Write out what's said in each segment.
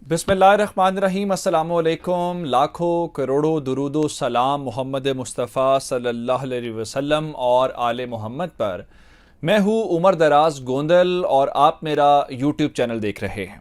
बिस्मिल्लाहिर्रहमानिर्रहीम अस्सलामु अलैकुम। लाखों करोड़ों दुरूदो सलाम मोहम्मद मुस्तफ़ा सल्लल्लाहु अलैहि वसल्लम और आले मोहम्मद पर। मैं हूँ उमर दराज गोंदल और आप मेरा यूट्यूब चैनल देख रहे हैं।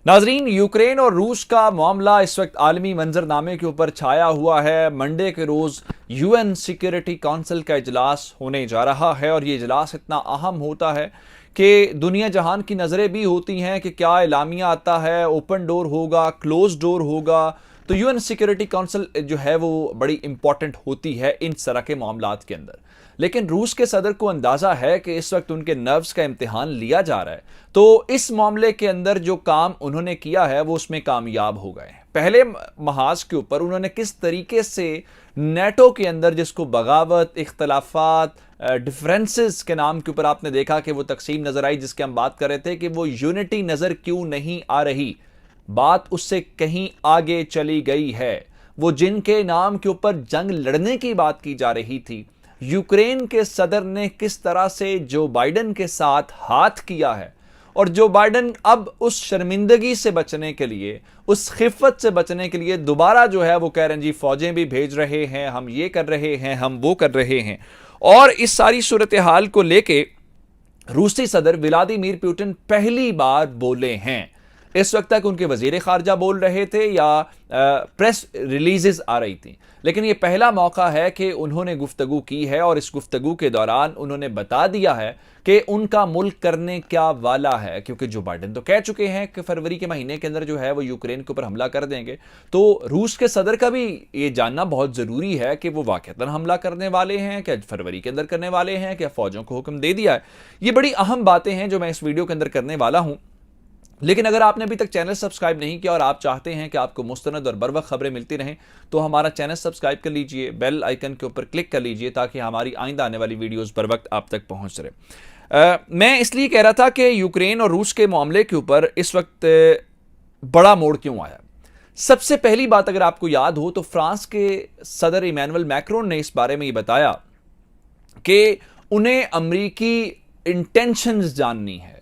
नाजरीन, यूक्रेन और रूस का मामला इस वक्त आलमी मंजरनामे के ऊपर छाया हुआ है। मंडे के रोज़ यूएन सिक्योरिटी काउंसिल का इजलास होने जा रहा है और ये इजलास इतना अहम होता है कि दुनिया जहान की नज़रें भी होती हैं कि क्या एलामिया आता है, ओपन डोर होगा, क्लोज डोर होगा। तो यूएन सिक्योरिटी काउंसिल जो है वो बड़ी इंपॉर्टेंट होती है इन तरह के मामलात के अंदर। लेकिन रूस के सदर को अंदाजा है कि इस वक्त उनके नर्व्स का इम्तिहान लिया जा रहा है, तो इस मामले के अंदर जो काम उन्होंने किया है वो उसमें कामयाब हो गए। पहले महाज के ऊपर उन्होंने किस तरीके से नेटो के अंदर, जिसको बगावत, इख्तलाफात, डिफरेंसेस के नाम के ऊपर आपने देखा कि वो तकसीम नजर आई, जिसके हम बात कर रहे थे कि वो यूनिटी नजर क्यों नहीं आ रही। बात उससे कहीं आगे चली गई है। वो जिनके नाम के ऊपर जंग लड़ने की बात की जा रही थी, यूक्रेन के सदर ने किस तरह से जो बाइडन के साथ हाथ किया है, और जो बाइडन अब उस शर्मिंदगी से बचने के लिए, उस खिफ़त से बचने के लिए दोबारा जो है वो कह रहे हैं जी फौजें भी भेज रहे हैं, हम ये कर रहे हैं, हम वो कर रहे हैं। और इस सारी सूरत हाल को लेके रूसी सदर व्लादिमीर पुतिन पहली बार बोले हैं। इस वक्त तक उनके वजीर खारजा बोल रहे थे या प्रेस रिलीजेस आ रही थी, लेकिन ये पहला मौका है कि उन्होंने गुफ्तगू की है और इस गुफ्तगू के दौरान उन्होंने बता दिया है कि उनका मुल्क करने क्या वाला है। क्योंकि जो बाइडन तो कह चुके हैं कि फरवरी के महीने के अंदर जो है वो यूक्रेन के ऊपर हमला कर देंगे, तो रूस के सदर का भी ये जानना बहुत ज़रूरी है कि वो वाकईतन हमला करने वाले हैं, क्या फरवरी के अंदर करने वाले हैं, क्या फौजों को हुक्म दे दिया है। ये बड़ी अहम बातें हैं जो मैं इस वीडियो के अंदर करने वाला हूँ। लेकिन अगर आपने अभी तक चैनल सब्सक्राइब नहीं किया और आप चाहते हैं कि आपको मुस्तनद और बरवक्त खबरें मिलती रहें, तो हमारा चैनल सब्सक्राइब कर लीजिए, बेल आइकन के ऊपर क्लिक कर लीजिए ताकि हमारी आइंदा आने वाली वीडियोस बर वक्त आप तक पहुंच रहे। मैं इसलिए कह रहा था कि यूक्रेन और रूस के मामले के ऊपर इस वक्त बड़ा मोड़ क्यों आया। सबसे पहली बात, अगर आपको याद हो तो फ्रांस के सदर इमैनुअल मैक्रोन ने इस बारे में ये बताया कि उन्हें अमरीकी इंटेंशंस जाननी है,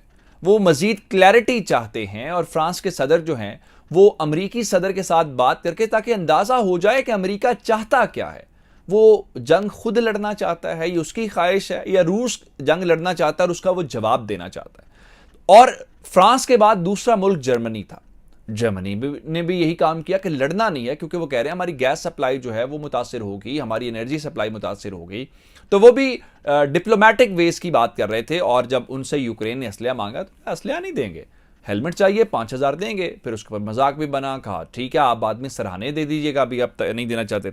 वो मजीद क्लैरिटी चाहते हैं। और फ्रांस के सदर जो हैं वो अमरीकी सदर के साथ बात करके, ताकि अंदाज़ा हो जाए कि अमरीका चाहता क्या है। वो जंग खुद लड़ना चाहता है, ये उसकी ख्वाहिश है, या रूस जंग लड़ना चाहता है और उसका वो जवाब देना चाहता है। और फ्रांस के बाद दूसरा मुल्क जर्मनी था। जर्मनी ने भी यही काम किया कि लड़ना नहीं है, क्योंकि वो कह रहे हैं हमारी गैस सप्लाई जो है वो मुतासिर होगी, हमारी एनर्जी सप्लाई मुतासिर होगी। तो वो भी डिप्लोमेटिक वेज की बात कर रहे थे। और जब उनसे यूक्रेन ने असलिया मांगा तो असलिया नहीं देंगे, हेलमेट चाहिए 5,000 देंगे। फिर उसके ऊपर मजाक भी बना, कहा ठीक है आप बाद में सराहने दे दीजिएगा, अभी आप नहीं देना चाहते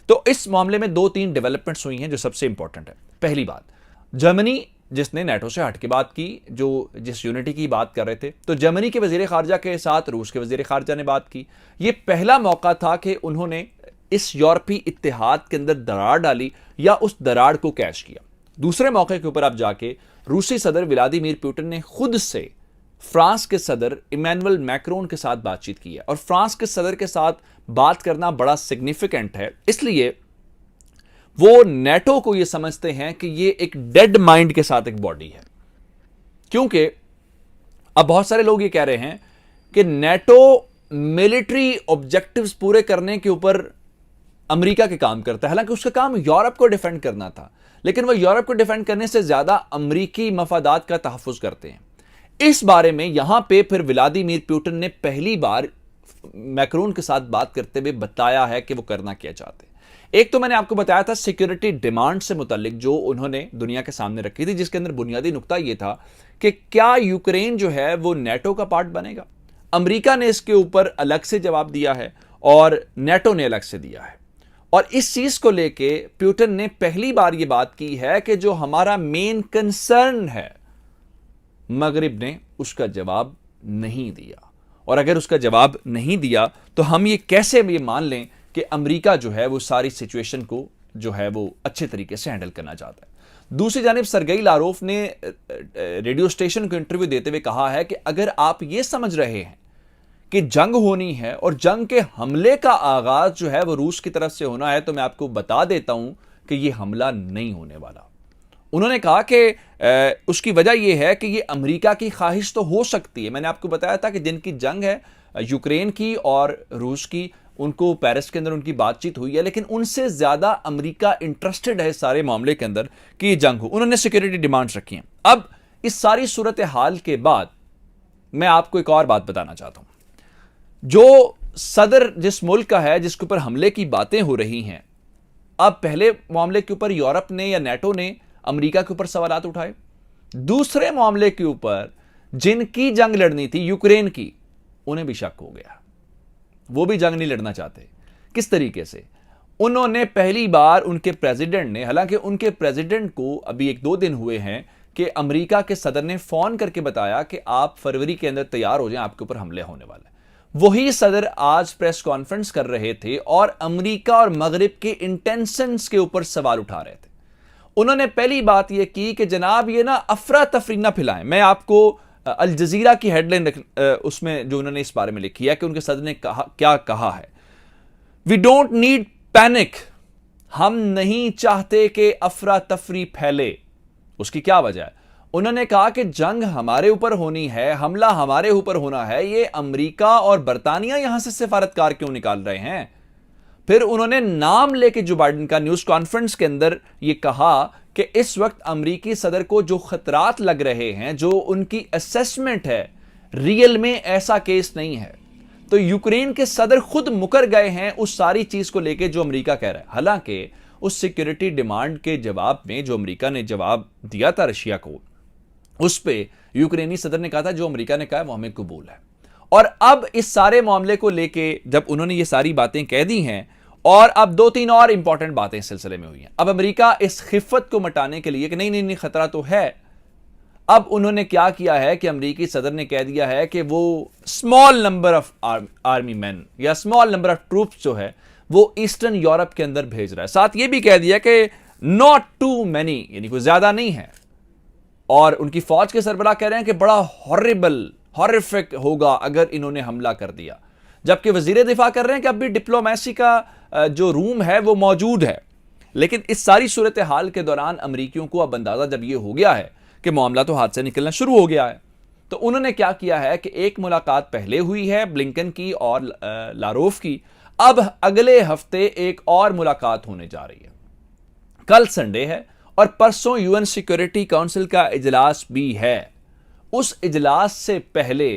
तो इस मामले में 2-3 डेवलपमेंट्स हुई हैं जो सबसे इंपॉर्टेंट है। पहली बात, जर्मनी जिसने नेटो से हट के बात की, जो जिस यूनिटी की बात कर रहे थे, तो जर्मनी के वजीर खारजा के साथ रूस के वजीर खारजा ने बात की। ये पहला मौका था कि उन्होंने इस यूरोपीय इत्तेहाद के अंदर दरार डाली या उस दरार को कैश किया। दूसरे मौके के ऊपर आप जाके रूसी सदर व्लादिमीर पुतिन ने खुद से फ्रांस के सदर इमैनुअल मैक्रोन के साथ बातचीत की है। और फ्रांस के सदर के साथ बात करना बड़ा सिग्निफिकेंट है, इसलिए वो नेटो को ये समझते हैं कि ये एक डेड माइंड के साथ एक बॉडी है। क्योंकि अब बहुत सारे लोग ये कह रहे हैं कि नेटो मिलिट्री ऑब्जेक्टिव्स पूरे करने के ऊपर अमेरिका के काम करता है, हालांकि उसका काम यूरोप को डिफेंड करना था, लेकिन वह यूरोप को डिफेंड करने से ज्यादा अमेरिकी मफादात का तहफ़्फ़ुज़ करते हैं। इस बारे में यहां पे फिर व्लादिमीर पुतिन ने पहली बार मैक्रोन के साथ बात करते हुए बताया है कि वो करना क्या चाहते हैं। एक तो मैंने आपको बताया था सिक्योरिटी डिमांड से मुतालिक जो उन्होंने दुनिया के सामने रखी थी, जिसके अंदर बुनियादी नुकता यह था कि क्या यूक्रेन जो है वो नेटो का पार्ट बनेगा। अमेरिका ने इसके ऊपर अलग से जवाब दिया है और नेटो ने अलग से दिया है। और इस चीज को लेके पुतिन ने पहली बार यह बात की है कि जो हमारा मेन कंसर्न है, मगरिब ने उसका जवाब नहीं दिया। और अगर उसका जवाब नहीं दिया तो हम ये कैसे ये मान लें कि अमेरिका जो है वो सारी सिचुएशन को जो है वो अच्छे तरीके से हैंडल करना चाहता है। दूसरी जानिब सरगेई लारोफ ने रेडियो स्टेशन को इंटरव्यू देते हुए कहा है कि अगर आप ये समझ रहे हैं कि जंग होनी है और जंग के हमले का आगाज जो है वो रूस की तरफ से होना है, तो मैं आपको बता देता हूं कि यह हमला नहीं होने वाला। उन्होंने कहा कि उसकी वजह यह है कि यह अमेरिका की ख्वाहिश तो हो सकती है। मैंने आपको बताया था कि जिनकी जंग है यूक्रेन की और रूस की, उनको पेरिस के अंदर उनकी बातचीत हुई है, लेकिन उनसे ज्यादा अमेरिका इंटरेस्टेड है सारे मामले के अंदर कि जंग हो। उन्होंने सिक्योरिटी डिमांड्स रखी हैं। अब इस सारी सूरत हाल के बाद मैं आपको एक और बात बताना चाहता हूं। जो सदर जिस मुल्क का है जिसके ऊपर हमले की बातें हो रही हैं, अब पहले मामले के ऊपर यूरोप ने या नेटो ने अमेरिका के ऊपर सवालात उठाए, दूसरे मामले के ऊपर जिनकी जंग लड़नी थी यूक्रेन की, उन्हें भी शक हो गया, वो भी जंग नहीं लड़ना चाहते। किस तरीके से? उन्होंने पहली बार उनके प्रेसिडेंट ने, हालांकि उनके प्रेसिडेंट को अभी 1-2 दिन हुए हैं कि अमेरिका के सदर ने फोन करके बताया कि आप फरवरी के अंदर तैयार हो जाएं, आपके ऊपर हमले होने वाले हैं। वही सदर आज प्रेस कॉन्फ्रेंस कर रहे थे और अमेरिका और मगरिब के इंटेंशंस के ऊपर सवाल उठा रहे थे। उन्होंने पहली बात यह की कि जनाब ये ना अफरा तफरी ना फैलाएं। मैं आपको अल जजीरा की हेडलाइन उसमें जो उन्होंने इस बारे में लिखी है कि उनके सदर ने क्या कहा है, वी डोंट नीड पैनिक, हम नहीं चाहते कि अफरा तफरी फैले। उसकी क्या वजह है? उन्होंने कहा कि जंग हमारे ऊपर होनी है, हमला हमारे ऊपर होना है, ये अमेरिका और बरतानिया यहां से सिफारतकार क्यों निकाल रहे हैं? फिर उन्होंने नाम लेके जो बाइडेन का न्यूज कॉन्फ्रेंस के अंदर ये कहा कि इस वक्त अमेरिकी सदर को जो खतरात लग रहे हैं, जो उनकी असेसमेंट है, रियल में ऐसा केस नहीं है। तो यूक्रेन के सदर खुद मुकर गए हैं उस सारी चीज को लेके जो अमेरिका कह रहा है। हालांकि उस सिक्योरिटी डिमांड के जवाब में जो अमेरिका ने जवाब दिया था रशिया को, उस पे यूक्रेनी सदर ने कहा था जो अमेरिका ने कहा है वो हमें कबूल है। और अब इस सारे मामले को लेके जब उन्होंने ये सारी बातें कह दी हैं, और अब 2-3 और इंपॉर्टेंट बातें इस सिलसिले में हुई हैं। अब अमेरिका इस खिफत को मिटाने के लिए कि नहीं नहीं नहीं खतरा तो है, अब उन्होंने क्या किया है कि अमेरिकी सदर ने कह दिया है कि वो small number of army man या स्मॉल नंबर ऑफ ट्रूप्स जो है वो ईस्टर्न यूरोप के अंदर भेज रहा है। साथ ये भी कह दिया कि नॉट टू मैनी, यानी कोई ज्यादा नहीं है। और उनकी फौज के सरबराह कह रहे हैं कि बड़ा हॉरिफिक होगा अगर इन्होंने हमला कर दिया, जबकि वजीर दिफा कर रहे हैं कि अब भी डिप्लोमेसी का जो रूम है वो मौजूद है। लेकिन इस सारी सूरत हाल के दौरान अमरीकियों को अब अंदाजा जब ये हो गया है कि मामला तो हाथ से निकलना शुरू हो गया है, तो उन्होंने क्या किया है कि एक मुलाकात पहले हुई है ब्लिंकन की और लारोफ की, अब अगले हफ्ते एक और मुलाकात होने जा रही है। कल संडे है और परसों यूएन सिक्योरिटी काउंसिल का इजलास भी है। उस इजलास से पहले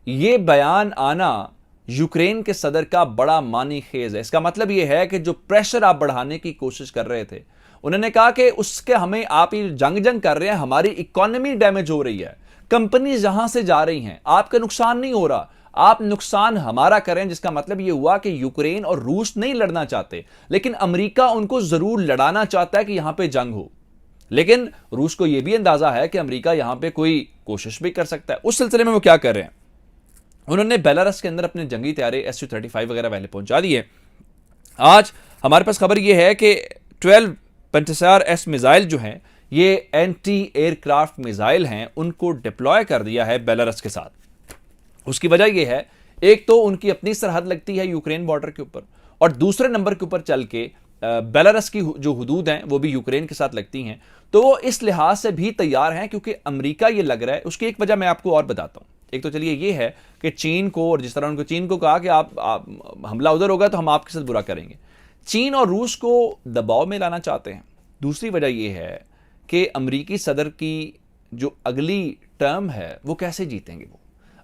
यह बयान आना यूक्रेन के सदर का बड़ा मानी खेज है। इसका मतलब यह है कि जो प्रेशर आप बढ़ाने की कोशिश कर रहे थे, उन्होंने कहा कि उसके हमें आप ये जंग कर रहे हैं, हमारी इकोनॉमी डैमेज हो रही है, कंपनी जहां से जा रही हैं, आपका नुकसान नहीं हो रहा, आप नुकसान हमारा करें। जिसका मतलब यह हुआ कि यूक्रेन और रूस नहीं लड़ना चाहते, लेकिन अमेरिका उनको जरूर लड़ाना चाहता है कि यहां पे जंग हो। लेकिन रूस को यह भी अंदाजा है कि अमेरिका यहां पे कोई कोशिश भी कर सकता है। उस सिलसिले में वो क्या कर रहे हैं, उन्होंने बेलारस के अंदर अपने जंगी तैयारे SU-35 वगैरह पहले पहुंचा दिए। आज हमारे पास खबर यह है कि 12 पेंटासार-S मिसाइल जो हैं, ये एंटी एयरक्राफ्ट मिसाइल हैं, उनको डिप्लॉय कर दिया है बेलारस के साथ। उसकी वजह यह है, एक तो उनकी अपनी सरहद लगती है यूक्रेन बॉर्डर के ऊपर, और दूसरे नंबर के ऊपर चल के बेलारस की जो हुदूद हैं वो भी यूक्रेन के साथ लगती हैं। तो वो इस लिहाज से भी तैयार हैं, क्योंकि अमेरिका ये लग रहा है। उसकी एक वजह मैं आपको और बताता हूं। एक तो चलिए ये है कि चीन को, और जिस तरह उनको चीन को कहा कि आप हमला उधर होगा तो हम आपके साथ बुरा करेंगे, चीन और रूस को दबाव में लाना चाहते हैं। दूसरी वजह यह है कि अमेरिकी सदर की जो अगली टर्म है वो कैसे जीतेंगे। वो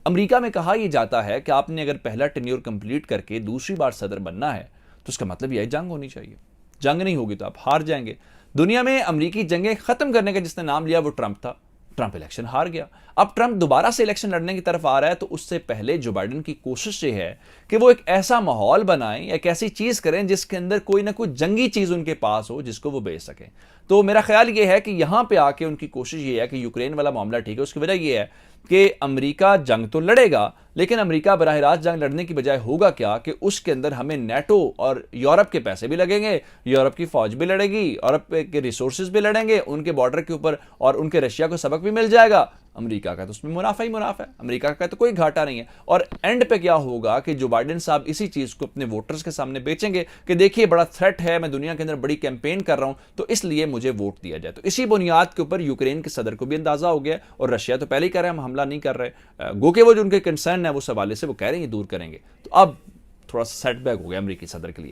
अमेरिका में कहा यह जाता है कि आपने अगर पहला टेन्योर कंप्लीट करके दूसरी बार सदर बनना है तो उसका मतलब यह जंग होनी चाहिए। जंग नहीं होगी तो आप हार जाएंगे। दुनिया में अमेरिकी जंगें खत्म करने का जिसने नाम लिया वो ट्रंप था। ट्रंप इलेक्शन हार गया। अब ट्रंप दोबारा से इलेक्शन लड़ने की तरफ आ रहा है, तो उससे पहले जो बाइडेन की कोशिश ये है कि वो एक ऐसा माहौल बनाएं, एक ऐसी चीज करें जिसके अंदर कोई ना कोई जंगी चीज उनके पास हो जिसको वो बेच सकें। तो मेरा ख्याल ये है कि यहां पे आके उनकी कोशिश ये है कि यूक्रेन वाला मामला ठीक है। उसकी वजह यह है कि अमेरिका जंग तो लड़ेगा, लेकिन अमेरिका बराह रास्त जंग लड़ने की बजाय होगा क्या कि उसके अंदर हमें नेटो और यूरोप के पैसे भी लगेंगे, यूरोप की फौज भी लड़ेगी, यूरोप के रिसोर्सेज भी लड़ेंगे उनके बॉर्डर के ऊपर, और उनके रशिया को सबक भी मिल जाएगा। अमेरिका का तो उसमें मुनाफा ही मुनाफा है, अमेरिका का तो कोई घाटा नहीं है। और एंड पे क्या होगा कि जो बाइडेन साहब इसी चीज़ को अपने वोटर्स के सामने बेचेंगे कि देखिए बड़ा थ्रेट है, मैं दुनिया के अंदर बड़ी कैंपेन कर रहा हूं, तो इसलिए मुझे वोट दिया जाए। तो इसी बुनियाद के ऊपर यूक्रेन के सदर को भी अंदाजा हो गया, और रशिया तो पहले ही कह रहे हैं हम हमला नहीं कर रहे, गो के वो जो उनके कंसर्न है वो सवाल से वो कह रहे हैं दूर करेंगे। तो अब थोड़ा सा सेटबैक हो गया अमेरिकी सदर के लिए।